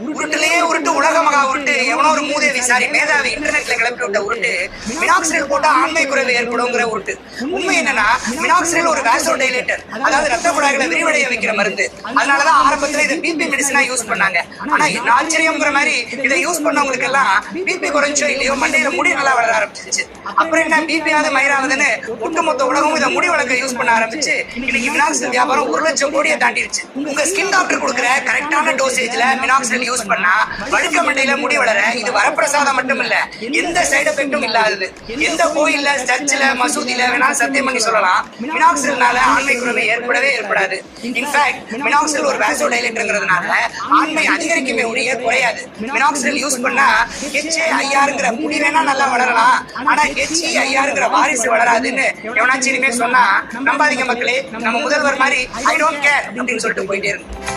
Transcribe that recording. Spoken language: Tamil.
உருட்டுலயே உருட்டு உலக மகா உருட்டு எவனோ ஒரு மூதேவி மேதாவி இன்டர்நெட்ல கிளப்பி விட்ட உருட்டு மினாக்சிடில் போட்டா ஆண்மை குறைவு ஏற்படுங்கிற உருட்டு. உண்மை என்னன்னா மினாக்சிடில் ஒரு வாசோ டைலேட்டர், அதாவது ரத்த குழாய்களை விரிவடைய வைக்கிற மருந்து. அதனாலதான் ஆரம்பத்துல இதை பிபி மெடிசனா யூஸ் பண்ணாங்க. ஆனா என்ன ஆச்சரியங்கிற மாதிரி இதை யூஸ் பண்ணவங்களுக்கு எல்லாம் பிபி குறைஞ்சோ இல்லையோ மண்டையில முடி நல்லா வளர ஆரம்பிச்சிருச்சு. அப்புறம் என்ன பிபியாவது மயிராவதுன்னு ஒட்டுமொத்த உலகமும் இதை முடி வளர்க்க யூஸ் பண்ண ஆரம்பிச்சு இன்னைக்கு மினாக்சிடில் வியாபாரம் 1 லட்சம் கோடியை தாண்டிடுச்சு. உங்க ஸ்கின் டாக்டர் கொடுக்குற கரெக்டான டோசேஜ்ல மினாக்சிடில் யூஸ் பண்ணா வழுக்க மண்டையில முடி வளர இது வரப்பிரசாதம் மட்டும் இல்ல, எந்த சைடு எஃபெக்டும் இல்லாதது. எந்த கோயில்ல சர்ச்சில் மசூதியில வேணாலும் சத்தியம் பண்ணி சொல்லலாம் மினாக்சிடில்னால ஆண்மை குறைவு ஏற்படாது. இன்ஃபேக்ட் மினாக்சிடில் ஒரு வாசோ டைலேட்டர்ங்கிறதுனால ஆண்மை அதிகரிக்குமே ஒழிய குறையாது. மினாக்சிடில் யூஸ் பண்ணா HA-IR முடி வேணா நல்லா வளரலாம், ஆனா HE-IR வாரிசு வளராதுன்னு எவனாச்சும் இனிமே சொன்னா நம்பாதீங்க மக்களே. நம்ம முதல்வர் மாதிரி ஐ டோன்ட் கேர் அப்படின்னு சொல்லிட்டு போயிட்டே இருக்கு.